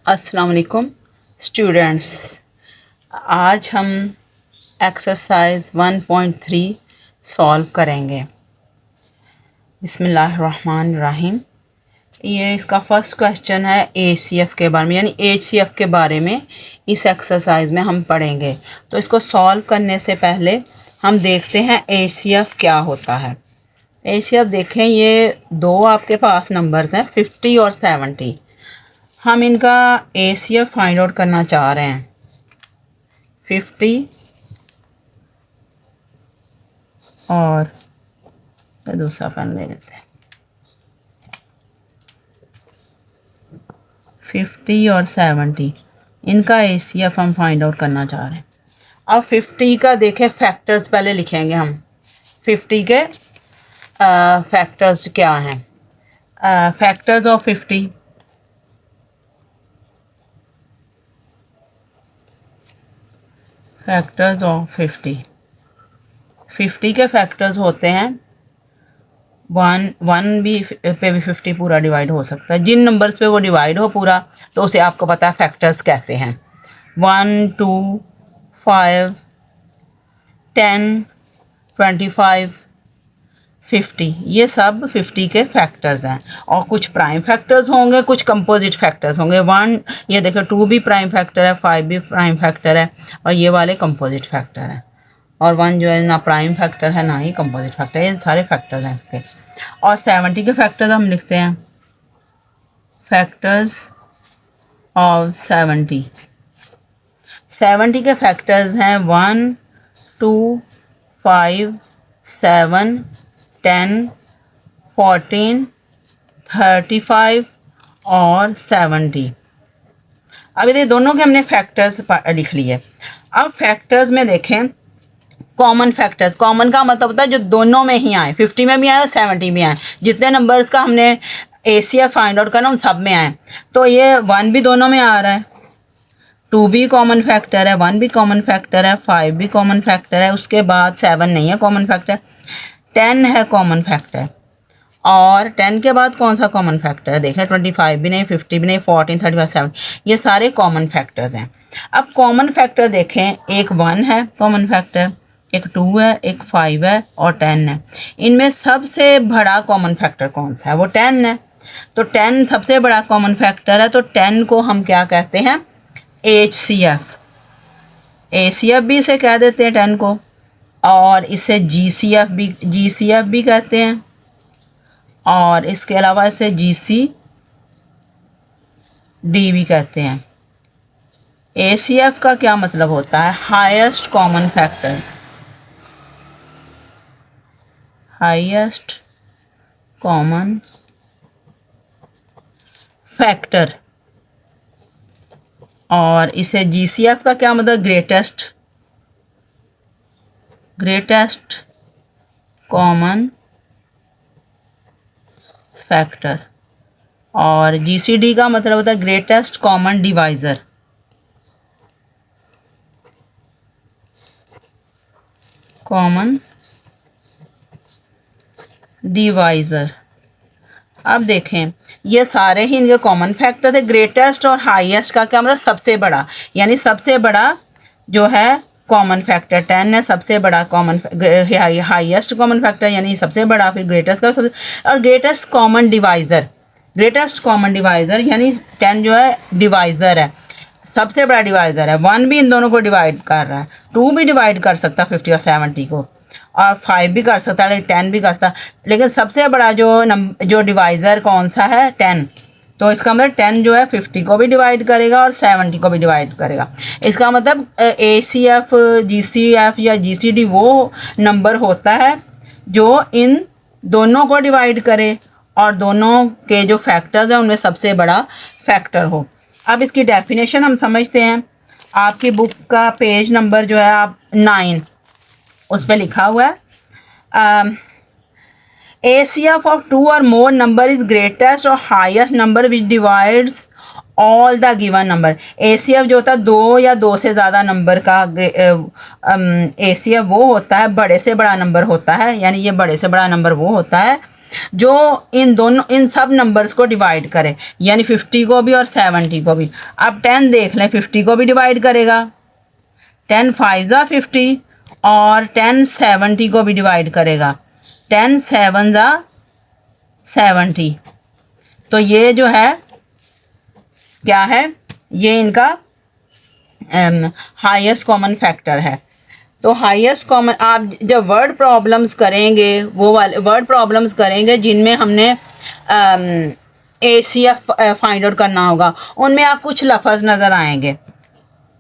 अस्सलाम वालेकुम स्टूडेंट्स। आज हम एक्सरसाइज 1.3 सॉल्व करेंगे। बिस्मिल्लाहिर्रहमानिर्रहीम। ये इसका फर्स्ट क्वेश्चन है ACF के बारे में, यानी HCF के बारे में इस एक्सरसाइज में हम पढ़ेंगे। तो इसको सॉल्व करने से पहले हम देखते हैं ACF क्या होता है। ACF देखें, ये दो आपके पास नंबर्स हैं 50 और 70। हम इनका ACF फाइंड आउट करना चाह रहे हैं। 50 और दूसरा पेन ले लेते हैं। 50 और 70 इनका ACF हम फाइंड आउट करना चाह रहे हैं। अब 50 का देखें, फैक्टर्स पहले लिखेंगे हम। 50 के फैक्टर्स क्या हैं? फैक्टर्स ऑफ 50, फैक्टर्स ऑफ 50 के फैक्टर्स होते हैं वन भी पे भी 50 पूरा डिवाइड हो सकता है। जिन नंबर्स पे वो डिवाइड हो पूरा, तो उसे आपको पता है फैक्टर्स कैसे हैं। 1, 2, 5, 10, 25, 50, ये सब 50 के फैक्टर्स हैं। और कुछ प्राइम फैक्टर्स होंगे, कुछ कंपोजिट फैक्टर्स होंगे। 1, ये देखो 2 भी प्राइम फैक्टर है, 5 भी प्राइम फैक्टर है, और ये वाले कंपोजिट फैक्टर हैं। और 1 जो है ना प्राइम फैक्टर है, ना ही कंपोजिट फैक्टर, ये सारे फैक्टर्स हैं इसके। और 70 के फैक्टर्स हम लिखते हैं, फैक्टर्स ऑफ 70 के फैक्टर्स हैं 1, 2, 5, 7, 10, 14, 35 और 70। अब ये दोनों के हमने फैक्टर्स लिख लिए। अब फैक्टर्स में देखें, कॉमन फैक्टर्स। कॉमन का मतलब होता है जो दोनों में ही आए, 50 में भी आए और 70 में आए। जितने नंबर्स का हमने ACF फाइंड आउट करना उन सब में आए। तो ये 1 भी दोनों में आ रहा है, 2 भी कॉमन फैक्टर है, 1 भी कॉमन फैक्टर है, 5 भी कॉमन फैक्टर है। उसके बाद 7 नहीं है कॉमन फैक्टर, 10 है कॉमन फैक्टर। और 10 के बाद कौन सा कॉमन फैक्टर है? देखें 25 भी नहीं, 50 भी नहीं, 14, 35, 7, ये सारे कॉमन फैक्टर्स हैं। अब कॉमन फैक्टर देखें, एक 1 है कॉमन फैक्टर, एक 2 है, एक 5 है और 10 है। इनमें सबसे बड़ा कॉमन फैक्टर कौन सा है? वो 10 है। तो 10 सबसे बड़ा कॉमन फैक्टर है, तो 10 को हम क्या कहते हैं? HCF। ACF भी इसे कह देते हैं 10 को, और इसे GCF भी कहते हैं, और इसके अलावा इसे GCD भी कहते हैं। ACF का क्या मतलब होता है? Highest common factor, highest common factor. और इसे GCF का क्या मतलब? Greatest common factor. और GCD का मतलब होता है greatest common divisor. Common divisor. अब देखें, ये सारे ही इनके कॉमन फैक्टर थे। ग्रेटेस्ट और हाईएस्ट का क्या मतलब? सबसे बड़ा, यानी सबसे बड़ा जो है कॉमन फैक्टर 10 है, सबसे बड़ा कॉमन हाईएस्ट कॉमन फैक्टर यानी सबसे बड़ा, फिर ग्रेटेस्ट का सबसे, और greatest common divisor. Greatest common divisor यानी 10 जो है डिवाइज़र है, सबसे बड़ा डिवाइज़र है। 1 भी इन दोनों को डिवाइड कर रहा है, 2 भी डिवाइड कर सकता 50 और 70 को, और 5 भी कर सकता है, 10 भी कर सकता। लेकिन सबसे बड़ा जो डिवाइज़र कौन सा है? 10। तो इसका मतलब 10 जो है 50 को भी डिवाइड करेगा और 70 को भी डिवाइड करेगा। इसका मतलब ACF, GCF या GCD वो नंबर होता है जो इन दोनों को डिवाइड करे और दोनों के जो फैक्टर्स हैं उनमें सबसे बड़ा फैक्टर हो। अब इसकी डेफिनेशन हम समझते हैं। आपकी बुक का पेज नंबर जो है आप 9, उस पर लिखा हुआ है ACF ऑफ 2 और मोर नंबर इज ग्रेटेस्ट और highest number which divides all the given number. ACF जो होता है 2 या 2 से ज़्यादा नंबर का ACF वो होता है, बड़े से बड़ा नंबर होता है, यानी ये बड़े से बड़ा नंबर वो होता है जो इन सब नंबर्स को डिवाइड करे, यानी 50 को भी और 70 को भी। अब 10 देख लें, 50 को भी डिवाइड करेगा, 10 5 ज़ा 50, और 10 70 को भी डिवाइड करेगा, 10 7 ज़ा 70। तो ये जो है क्या है, ये इनका हाईएस्ट कॉमन फैक्टर है। तो हाईएस्ट कॉमन, आप जब वर्ड प्रॉब्लम्स करेंगे, वो वाले वर्ड प्रॉब्लम्स करेंगे जिनमें हमने ACF फाइंड आउट करना होगा, उनमें आप कुछ लफ्ज़ नज़र आएंगे,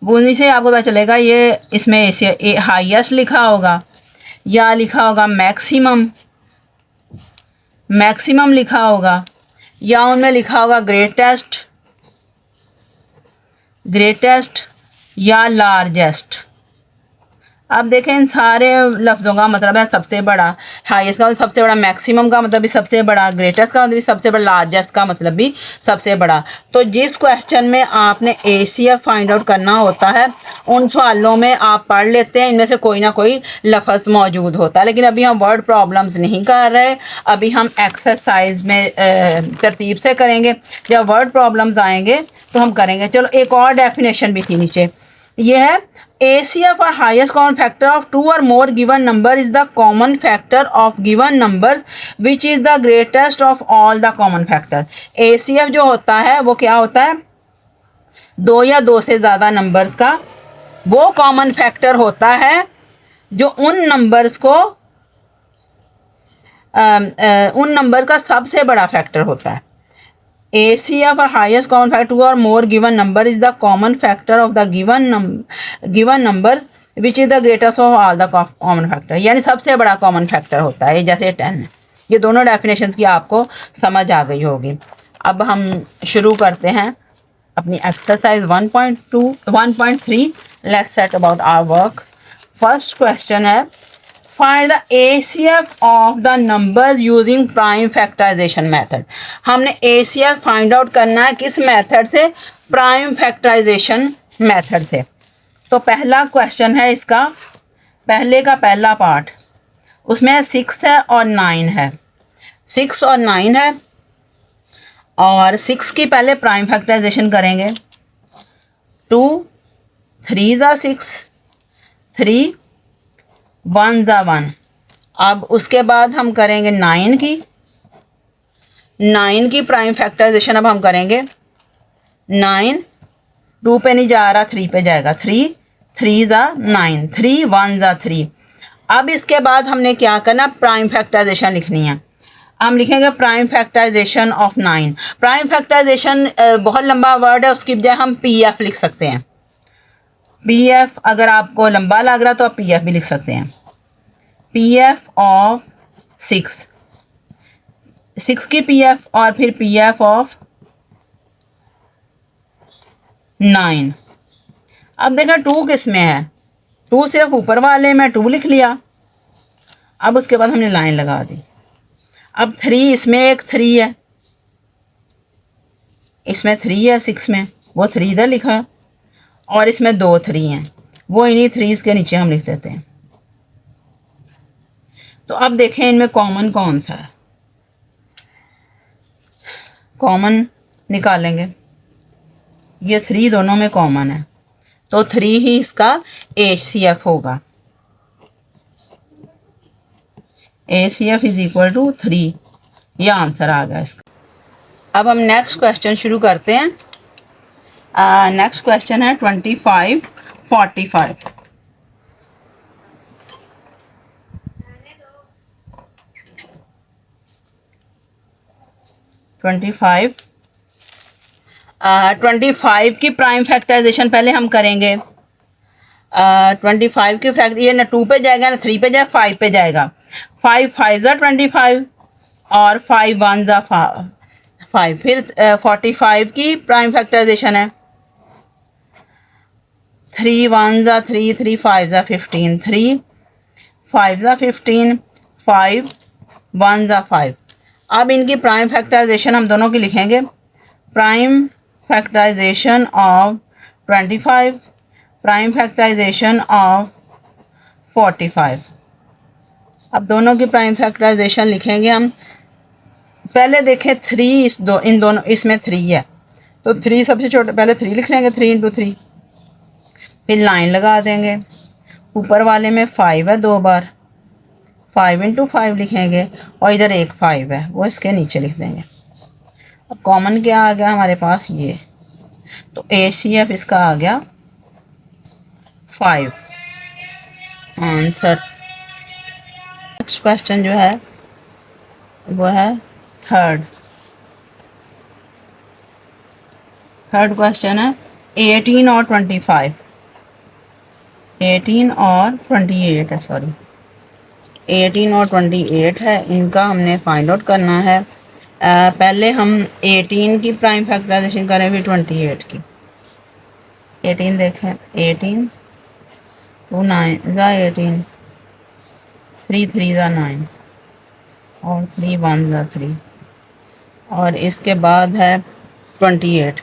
उन्हीं से आपको पता चलेगा ये इसमें हाईएस्ट लिखा होगा या लिखा होगा मैक्सिमम, मैक्सिमम लिखा होगा, या उनमें लिखा होगा ग्रेटेस्ट, ग्रेटेस्ट या लार्जेस्ट। अब देखें इन सारे लफ्ज़ों का मतलब है सबसे बड़ा, हाईएस्ट का मतलब सबसे बड़ा, मैक्सिमम का मतलब भी सबसे बड़ा, ग्रेटेस्ट का मतलब भी सबसे बड़ा, लार्जेस्ट का मतलब भी सबसे बड़ा। तो जिस क्वेश्चन में आपने ACF फाइंड आउट करना होता है, उन सवालों में आप पढ़ लेते हैं इनमें से कोई ना कोई लफ्ज़ मौजूद होता है। लेकिन अभी हम वर्ड प्रॉब्लम्स नहीं कर रहे, अभी हम एक्सरसाइज में तरतीब से करेंगे। जब वर्ड प्रॉब्लम्स आएंगे तो हम करेंगे। चलो एक और डेफिनेशन भी थी नीचे, ये है ACF or highest common factor of two or more given number is the common factor of given numbers which is the greatest of all the common factor। ACF जो होता है वो क्या होता है, दो या दो से ज़्यादा नंबर्स का वो कॉमन फैक्टर होता है जो उन नंबर्स को उन नंबर का सबसे बड़ा फैक्टर होता है। ACF or highest common factor two or more given number is the common factor of the given number which is the greatest of all the common factor, यानी सबसे बड़ा कॉमन फैक्टर होता है। जैसे 10 है। ये दोनों डेफिनेशंस की आपको समझ आ गई होगी। अब हम शुरू करते हैं अपनी exercise 1.3। Let's set about our work. First question है, find the ACF of the numbers using prime factorization method. हमने ACF फाइंड आउट करना है किस मेथड से, प्राइम फैक्टराइजेशन मेथड से। तो पहला क्वेश्चन है इसका, पहले का पहला पार्ट, उसमें 6 है और 9 है, 6 और 9 है, और 6 की पहले प्राइम फैक्टराइजेशन करेंगे, 2 3 ज़ा 6, 3 1 ज़ा 1। अब उसके बाद हम करेंगे 9 की प्राइम फैक्टराइजेशन। अब हम करेंगे 9, 2 पे नहीं जा रहा, 3 पे जाएगा, 3 3 ज़ा 9, 3 1 ज़ा 3। अब इसके बाद हमने क्या करना, प्राइम फैक्टराइजेशन लिखनी है। हम लिखेंगे prime factorization of 9। Prime factorization बहुत लंबा वर्ड है, उसकी बजाय हम PF लिख सकते हैं। PF अगर आपको लंबा लग रहा तो आप PF भी लिख सकते हैं। PF ऑफ 6 की PF और फिर PF ऑफ 9। अब देखा 2 किस में है, 2 सिर्फ ऊपर वाले में 2 लिख लिया। अब उसके बाद हमने लाइन लगा दी। अब 3, इसमें एक 3 है, इसमें 3 है 6 में, वो 3 इधर लिखा, और इसमें 2 3 हैं, वो इन्हीं 3s के नीचे हम लिख देते हैं। तो अब देखें इनमें कॉमन कौन सा है, कॉमन निकालेंगे। ये 3 दोनों में कॉमन है, तो 3 ही इसका ACF होगा। ACF इज इक्वल टू 3, यह आंसर आ गया इसका। अब हम नेक्स्ट क्वेश्चन शुरू करते हैं। नेक्स्ट क्वेश्चन है 25 45। 25 की प्राइम फैक्टराइजेशन पहले हम करेंगे। 25 की फैक्टर, ये ना 2 पे जाएगा ना 3 पे जाएगा, 5 पे जाएगा। 5 5 ज़ा 25 और 5 1 ज़ा 5। फिर 45 की प्राइम फैक्टराइजेशन है, 3 1 ज़ा 3, 3 5 ज़ा 15, 3 5 ज़ा 15, 5 1 ज़ा 5। अब इनकी प्राइम फैक्टराइजेशन हम दोनों की लिखेंगे। Prime factorization of 25, prime factorization of 45। अब दोनों की प्राइम फैक्टराइजेशन लिखेंगे हम। पहले देखें 3 इन दोनों इसमें 3 है, तो 3 सबसे छोटा, पहले 3 लिख लेंगे, 3 × 3, फिर लाइन लगा देंगे। ऊपर वाले में 5 है 2 बार, 5 × 5 लिखेंगे, और इधर एक 5 है वो इसके नीचे लिख देंगे। अब कॉमन क्या आ गया हमारे पास, ये, तो ACF इसका आ गया 5 आंसर। नेक्स्ट क्वेश्चन जो है वो है थर्ड क्वेश्चन है 18 और 25, 18 और 28 है, सॉरी 18 और 28 है, इनका हमने फाइंड आउट करना है। पहले हम 18 की प्राइम फैक्टराइजेशन करें, फिर 28 की। 18 देखें, 18 2 9 ज़ा 18, 3 3 ज़ा 9, और 3 1 ज़ा 3, और इसके बाद है 28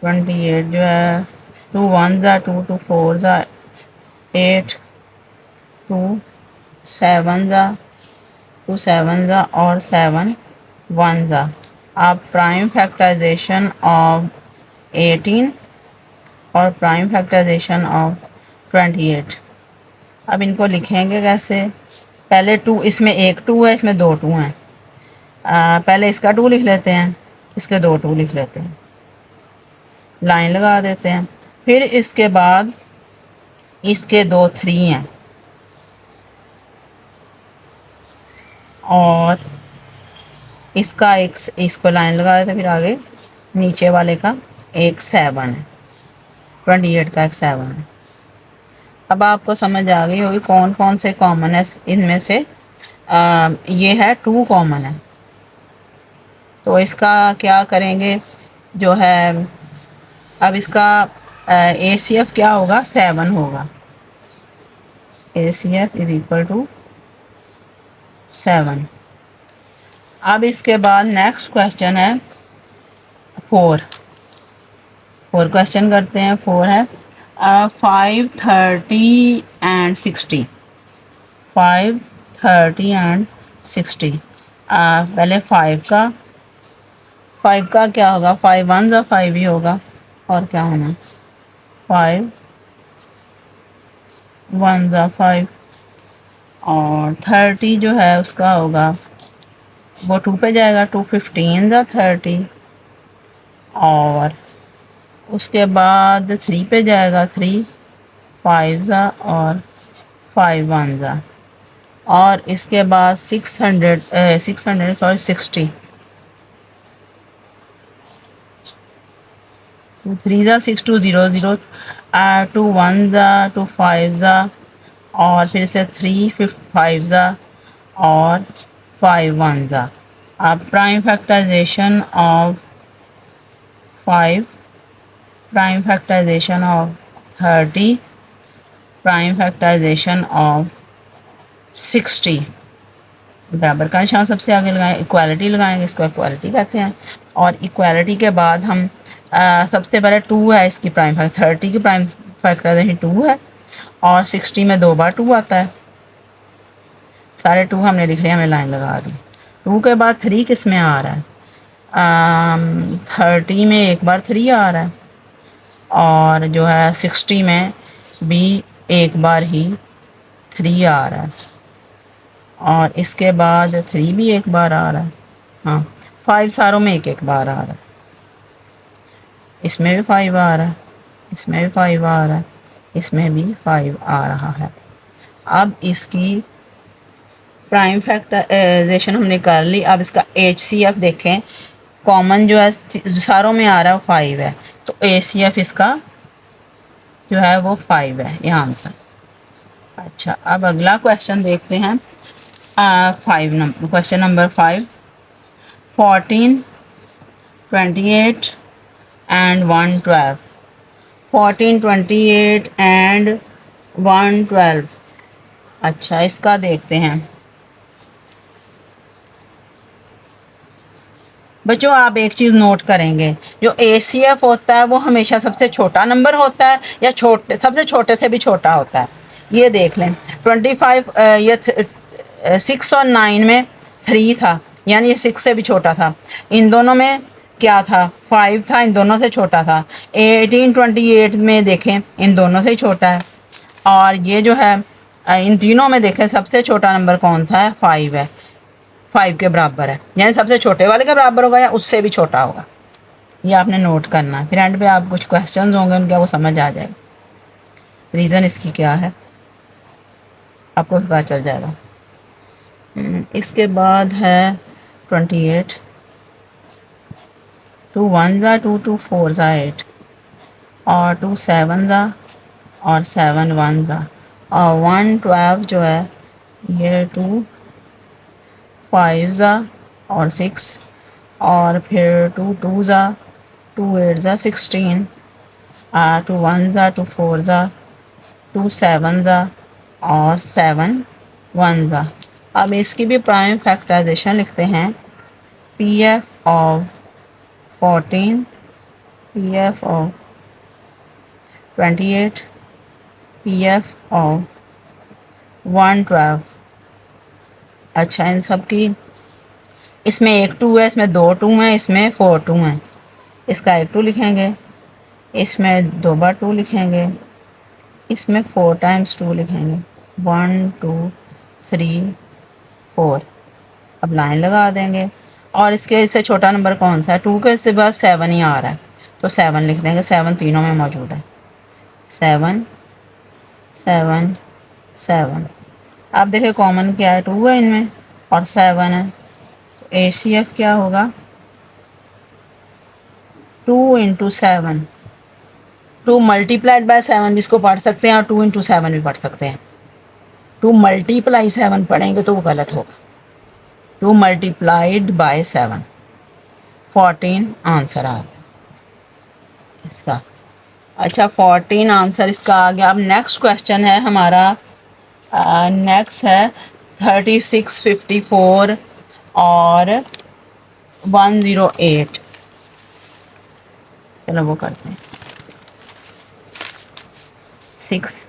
जो है 2 1 ज़ा 2, 2 4 ज़ा 8, 2 7 ज़ा 2 7 ज़ा, और 7 1 ज़ा। अब प्राइम फैक्टराइजेशन ऑफ 18 और प्राइम फैक्टराइजेशन ऑफ 28, अब इनको लिखेंगे कैसे। पहले 2, इसमें एक 2 है, इसमें 2 2 हैं। पहले इसका 2 लिख लेते हैं, इसके 2 2 लिख लेते हैं, लाइन लगा देते हैं। फिर इसके बाद इसके 2 3 हैं, और इसका एक, इसको लाइन लगा देते हैं। फिर आगे नीचे वाले का एक 7 है, 28 का एक 7 है। अब आपको समझ आ गई होगी कौन कौन से कॉमन है इनमें से। ये है 2 कॉमन है, तो इसका क्या करेंगे जो है, अब इसका ACF क्या होगा, 7 होगा। ACF is equal to 7। अब इसके बाद नेक्स्ट क्वेश्चन है 4 क्वेश्चन करते हैं। 4 है 5 30 एंड 60, 5 30 एंड 60। पहले 5 का क्या होगा, 5 1 ज़ा 5 ही होगा, और क्या होना, 5 1 ज़ा 5, और 30 जो है उसका होगा वो 2 पे जाएगा, 2 15 ज़ा 30, और उसके बाद 3 पे जाएगा, 3 5 ज़ा, और 5 1 ज़ा, और इसके बाद 600 सॉरी 60, 2 3 ज़ा 6, 2 0 0, 2 1 ज़ा 2 5 ज़ा, और फिर से 3 5 ज़ा, और 5 1 ज़ा। अब prime factorization of 5, prime factorization of 30, prime factorization of 60, बराबर का निशान सबसे आगे लगाएं, इक्वालिटी लगाएंगे, इसको इक्वालिटी कहते हैं। और इक्वालिटी के बाद हम सबसे पहले 2 है इसकी प्राइम 30 की प्राइम फैक्टराइजेशन 2 है, और 60 में 2 बार 2 आता है। सारे 2 हमने लिख लिया, हमने लाइन लगा दी। 2 के बाद 3 किस में आ रहा है, 30 में एक बार 3 आ रहा है, और जो है 60 में भी एक बार ही 3 आ रहा है, और इसके बाद 3 भी एक बार आ रहा है। हाँ, 5 सारों में एक एक बार आ रहा है, इसमें भी 5 आ रहा है, इसमें भी 5 आ रहा है, इसमें भी 5 आ रहा है। अब इसकी प्राइम फैक्टराइजेशन हमने कर ली। अब इसका HCF देखें, कॉमन जो है सारों में आ रहा है वो 5 है, तो ACF इसका जो है वो 5 है, ये आंसर। अच्छा, अब अगला क्वेश्चन देखते हैं। 5 number, question number 5, 14 28 and 112, 14 28 and 112। अच्छा, इसका देखते हैं बच्चों। आप एक चीज़ नोट करेंगे, जो ACF होता है वो हमेशा सबसे छोटा नंबर होता है, या सबसे छोटे से भी छोटा होता है। ये देख लें, 25 ये 6 और 9 में 3 था, यानी ये 6 से भी छोटा था। इन दोनों में क्या था, 5 था, इन दोनों से छोटा था। 1828 में देखें इन दोनों से ही छोटा है। और ये जो है इन तीनों में देखें सबसे छोटा नंबर कौन सा है, 5 है, 5 के बराबर है, यानी सबसे छोटे वाले के बराबर होगा या उससे भी छोटा होगा। ये आपने नोट करना है। फिर एंड पे आप कुछ क्वेश्चन होंगे उनके, वो समझ आ जाएगा रीज़न इसकी क्या है, आपको पता चल जाएगा। इसके बाद है 28, 2 1 ज़ा 2 2 4 ज़ा 8 और 2 7 ज़ा और 7 1 ज़ा और 1 12 जो है ये 2 5 ज़ा और 6 और फिर 2 2 ज़ा 2 8 ज़ा 16 2 1 ज़ा 2 4 ज़ा 2 7 ज़ा और 7 1 ज़ा। अब इसकी भी प्राइम फैक्टराइजेशन लिखते हैं। P F of 14, P F of 28, P F of 112। अच्छा, इन सब की इसमें एक 2 है, इसमें 2 2 हैं, इसमें 4 2 हैं। इसका एक 2 लिखेंगे, इसमें 2 बार 2 लिखेंगे, इसमें 4 टाइम्स 2 लिखेंगे, 1 2 3 4। अब लाइन लगा देंगे और इसके इससे छोटा नंबर कौन सा है, 2 के इससे बाद 7 ही आ रहा है तो 7 लिख देंगे। 7 तीनों में मौजूद है, 7 7 7। आप देखिए कॉमन क्या है, 2 है इनमें और 7 है, तो ACF क्या होगा, 2 × 7। 2 मल्टीप्लाइड बाय 7 भी इसको पढ़ सकते हैं और 2 × 7 भी पढ़ सकते हैं। 2 मल्टीप्लाई 7 पढ़ेंगे तो वो गलत होगा। 2 मल्टीप्लाइड बाय 7, 14 आंसर आ गया इसका। अच्छा, 14 आंसर इसका आ गया। अब नेक्स्ट क्वेश्चन है हमारा, नेक्स्ट है 36, 54 और 108। चलो वो करते हैं। 6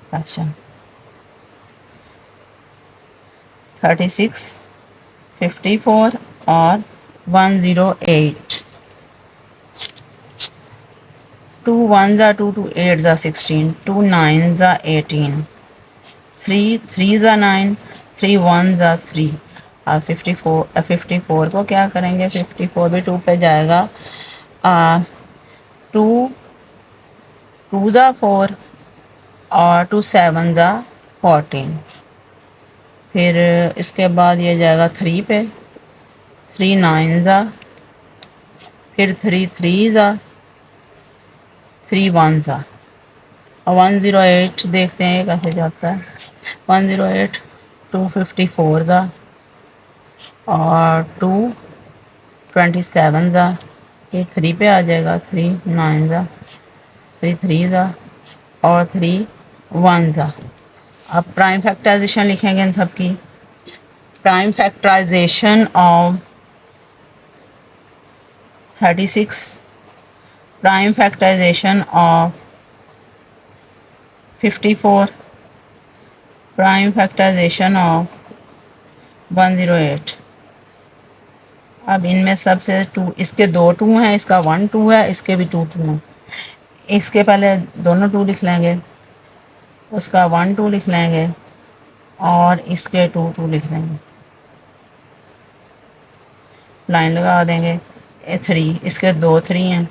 क्वेश्चन, 36, 54 और 108। 2 1 ज़ा 2 2 8 ज़ा 16, 2 9 ज़ा 18, 3 3 ज़ा 9, 3 1 ज़ा 3। अब 54 को क्या करेंगे, 54 भी 2 पे जाएगा। 2 2 ज़ा 4 और 2 7 ज़ा 14। फिर इसके बाद ये जाएगा 3 पे, 3 9 ज़ा, फिर 3 3 ज़ा, 3 1 ज़ा और 108 देखते हैं ये कैसे जाता है। 108 254 ज़ा और 2 27 ज़ा, ये 3 पे आ जाएगा, 3 9 ज़ा, 3 3 ज़ा और 3 1 ज़ा। अब प्राइम फैक्टराइजेशन लिखेंगे इन सब की। Prime factorization of 36, prime factorization of 54, prime factorization of 108। अब इनमें सबसे 2, इसके 2 2 हैं, इसका 1 2 है, इसके भी 2 2 हैं। इसके पहले दोनों 2 लिख लेंगे, उसका 1 2 लिख लेंगे और इसके 2 2 लिख लेंगे, लाइन लगा देंगे। 3, इसके 2 3 हैं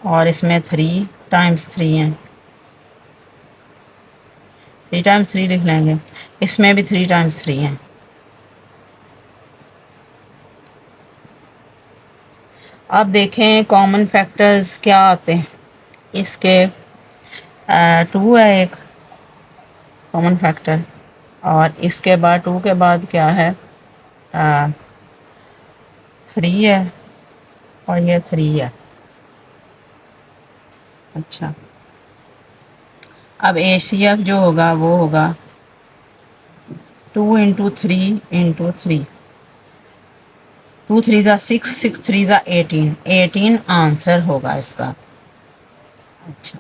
और इसमें 3 टाइम्स 3 हैं, 3 टाइम्स 3 लिख लेंगे, इसमें भी 3 टाइम्स 3 हैं। अब देखें कॉमन फैक्टर्स क्या आते हैं इसके। 2 है एक कॉमन फैक्टर और इसके बाद 2 के बाद क्या है, 3 है और ये 3 है। अच्छा, अब ACF जो होगा वो होगा 2 × 3 × 3, 2 3 ज़ा 6, 6 3 ज़ा 18, 18 आंसर होगा इसका। अच्छा।